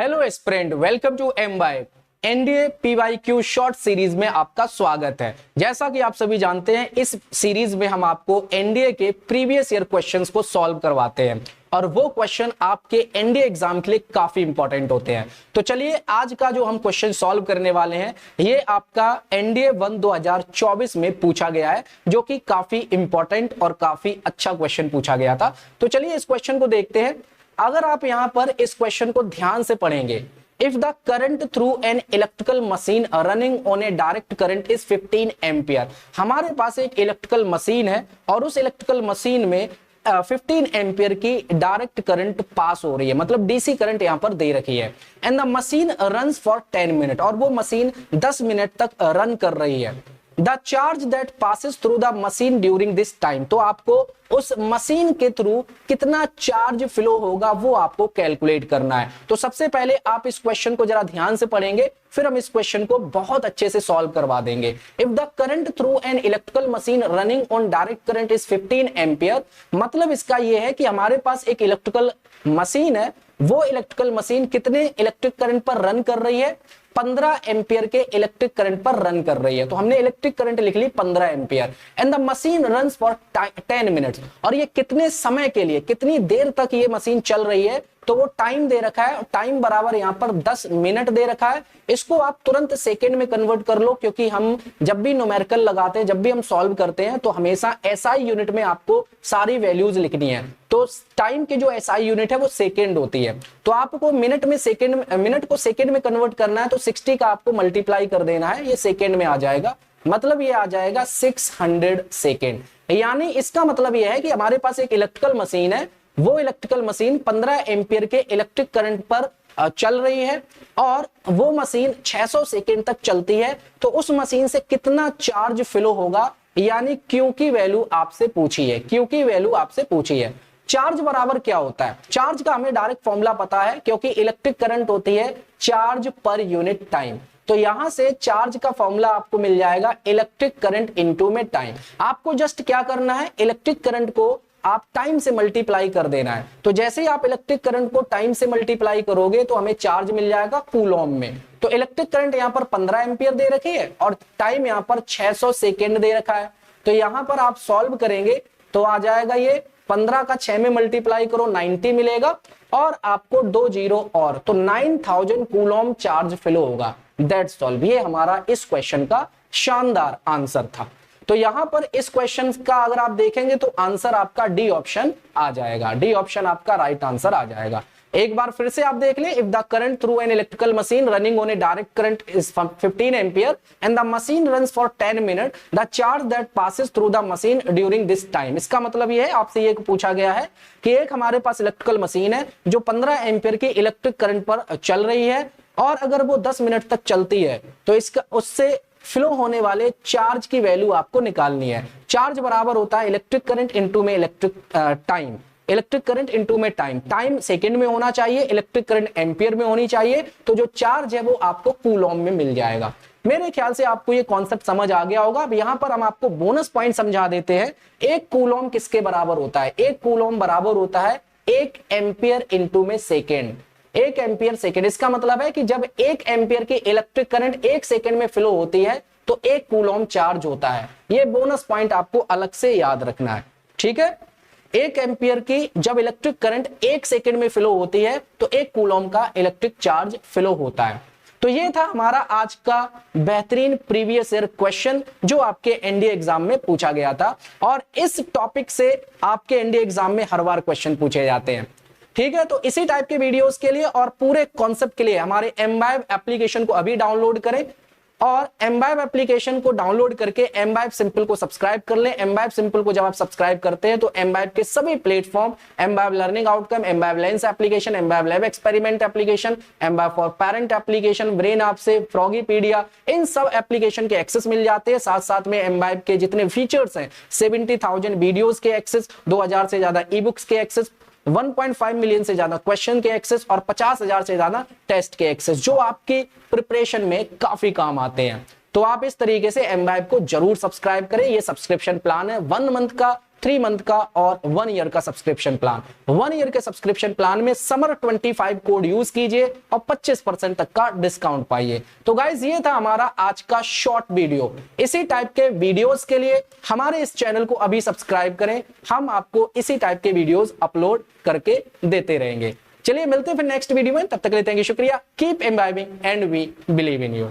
Hello student, welcome to my NDA PYQ short series में आपका स्वागत है। जैसा कि आप सभी जानते हैं, इस सीरीज में हम आपको एनडीए के प्रीवियस ईयर क्वेश्चंस को सॉल्व करवाते हैं और वो क्वेश्चन आपके एनडीए एग्जाम के लिए काफी इंपॉर्टेंट होते हैं। तो चलिए, आज का जो हम क्वेश्चन सॉल्व करने वाले हैं ये आपका एनडीए 1 2024 में पूछा गया है, जो कि काफी इंपॉर्टेंट और काफी अच्छा क्वेश्चन पूछा गया था। तो चलिए इस क्वेश्चन को देखते हैं। अगर आप यहां पर इस क्वेश्चन को ध्यान से पढ़ेंगे, if the current through an electrical machine running on A direct current is 15 ampere. हमारे पास एक इलेक्ट्रिकल मशीन है और उस इलेक्ट्रिकल मशीन में 15 एम्पियर की डायरेक्ट करंट पास हो रही है, मतलब डीसी करंट यहां पर दे रखी है। And the machine runs for 10 minute, और वो मशीन 10 मिनट तक रन कर रही है। The charge that passes through the machine during this time, तो आपको उस मशीन के थ्रू कितना चार्ज फ्लो होगा वो आपको कैलकुलेट करना है। तो सबसे पहले आप इस क्वेश्चन को जरा ध्यान से पढ़ेंगे, फिर हम इस क्वेश्चन को बहुत अच्छे से सॉल्व करवा देंगे। If the current through an electrical machine running on direct current is 15 ampere, मतलब इसका यह है कि हमारे पास एक इलेक्ट्रिकल मशीन है, वो इलेक्ट्रिकल मशीन कितने इलेक्ट्रिक करंट पर रन कर रही है? 15 एम्पियर के इलेक्ट्रिक करंट पर रन कर रही है। तो हमने इलेक्ट्रिक करंट लिख ली 15 ampere. And the machine runs for 10 minutes, और ये कितने समय के लिए, कितनी देर तक ये मशीन चल रही है, तो वो टाइम दे रखा है। टाइम बराबर यहाँ पर 10 मिनट दे रखा है। इसको आप तुरंत सेकेंड में कन्वर्ट कर लो, क्योंकि हम जब भी न्यूमेरिकल लगाते हैं, जब भी हम सॉल्व करते हैं, तो हमेशा एसआई यूनिट में आपको सारी वैल्यूज लिखनी है। तो टाइम की जो एसआई यूनिट है वो सेकेंड होती है। तो आपको मिनट को सेकेंड में कन्वर्ट करना है, तो 60 का आपको मल्टीप्लाई कर देना है, ये सेकेंड में आ जाएगा। मतलब ये आ जाएगा 600 सेकेंड। यानी इसका मतलब ये है कि हमारे पास एक इलेक्ट्रिकल मशीन है, वो इलेक्ट्रिकल मशीन 15 एम्पियर के इलेक्ट्रिक करंट पर चल रही है और वो मशीन 600 सेकेंड तक चलती है। तो उस मशीन से कितना चार्ज फ्लो होगा, यानी क्यू की वैल्यू आपसे पूछी है। क्यू की वैल्यू आपसे पूछी है। चार्ज बराबर क्या होता है? चार्ज का हमें डायरेक्ट फॉर्मूला पता है, क्योंकि इलेक्ट्रिक करंट होती है चार्ज पर यूनिट टाइम। तो यहां से चार्ज का फॉर्मूला आपको मिल जाएगा इलेक्ट्रिक करंट इनटू में टाइम। आपको जस्ट क्या करना है, इलेक्ट्रिक करंट को आप टाइम से मल्टीप्लाई कर देना है। तो जैसे ही आप इलेक्ट्रिक करंट को टाइम से मल्टीप्लाई करोगे तो हमें चार्ज मिल जाएगा कूलॉम में। तो इलेक्ट्रिक करंट यहां पर 15 एम्पियर दे रखी है और टाइम यहां पर 600 सेकेंड दे रखा है। तो यहां पर आप सॉल्व करेंगे तो आ जाएगा ये 15 का 6 में मल्टीप्लाई करो 90 मिलेगा, और आपको 2 जीरो और, तो 9000 कूलॉम चार्ज फ्लो होगा। That's solve. ये हमारा इस क्वेश्चन का शानदार आंसर था। तो यहां पर इस क्वेश्चन का अगर आप देखेंगे तो आंसर आपका डी ऑप्शन आ जाएगा। डी ऑप्शन आपका राइट आंसर आ जाएगा। एक बार फिर से आप देख लें, if the current through an electrical machine running on A direct current is 15 ampere and the machine runs for 10 minute, the charge that passes through the machine during this time. इसका मतलब ये है, आपसे ये पूछा गया है कि एक हमारे पास इलेक्ट्रिकल मशीन है जो 15 एम्पियर के इलेक्ट्रिक करंट पर चल रही है, और अगर वो 10 मिनट तक चलती है तो इसका उससे फ्लो होने वाले चार्ज की वैल्यू आपको निकालनी है। चार्ज बराबर होता है इलेक्ट्रिक करंट इनटू में electric time. Electric current into में टाइम, टाइम सेकंड में होना चाहिए, इलेक्ट्रिक करंट एम्पियर में होनी चाहिए। तो जो चार्ज है वो आपको कूलॉम में मिल जाएगा। मेरे ख्याल से आपको ये कॉन्सेप्ट समझ आ गया होगा। अब यहां पर हम आपको बोनस पॉइंट समझा देते हैं। एक कूलॉम किसके बराबर होता है? एक कूलॉम बराबर होता है 1 एम्पियर इनटू में सेकेंड। 1 एम्पियर सेकेंड, इसका मतलब है कि जब 1 एम्पियर की इलेक्ट्रिक करंट 1 सेकेंड में फ्लो होती है तो 1 कूलॉम चार्ज होता है। ये बोनस पॉइंट आपको अलग से याद रखना है, ठीक है। 1 एम्पियर की जब इलेक्ट्रिक करंट 1 सेकेंड में फ्लो होती है तो 1 कूलॉम का इलेक्ट्रिक चार्ज फ्लो होता है। तो ये था हमारा आज का बेहतरीन प्रीवियस ईयर क्वेश्चन जो आपके एनडीए एग्जाम में पूछा गया था, और इस टॉपिक से आपके एनडीए एग्जाम में हर बार क्वेश्चन पूछे जाते हैं, ठीक है। तो इसी टाइप के वीडियोस के लिए और पूरे कॉन्सेप्ट के लिए हमारे एमवाइब एप्लीकेशन को अभी डाउनलोड करें, और एमवाइब एप्लीकेशन को डाउनलोड करके एमवाइब सिंपल को सब्सक्राइब कर लें। एमवाइब सिंपल को जब आप सब्सक्राइब करते हैं तो एमवाइब के सभी प्लेटफॉर्म, एमवाइब लर्निंग आउटकम, एमवाइब लेंस एप्लीकेशन, एमवाइब लैब एक्सपेरिमेंट एप्लीकेशन, एमवाइब फॉर पेरेंट एप्लीकेशन, ब्रेन आपसे, फ्रॉगीपीडिया, इन सब एप्लीकेशन के एक्सेस मिल जाते हैं। साथ साथ में एमवाइब के जितने फीचर्स हैं, 70,000 वीडियोस के एक्सेस, 2000 से ज्यादा ई बुक्स के एक्सेस, 1.5 मिलियन से ज्यादा क्वेश्चन के एक्सेस और 50,000 से ज्यादा टेस्ट के एक्सेस, जो आपकी प्रिपरेशन में काफी काम आते हैं। तो आप इस तरीके से एमवाइब को जरूर सब्सक्राइब करें। ये सब्सक्रिप्शन प्लान है, 1 मंथ का 3 मंथ का और 1 ईयर का सब्सक्रिप्शन प्लान। 1 ईयर के सब्सक्रिप्शन प्लान में समर 25 कोड यूज कीजिए और 25% तक का डिस्काउंट पाइए। तो गाइज ये था हमारा आज का शॉर्ट वीडियो। इसी टाइप के वीडियोस के लिए हमारे इस चैनल को अभी सब्सक्राइब करें, हम आपको इसी टाइप के वीडियोस अपलोड करके देते रहेंगे। चलिए मिलते हैं फिर नेक्स्ट वीडियो में, तब तक के लिए थैंक यू, शुक्रिया। Keep imbibing and we believe in you.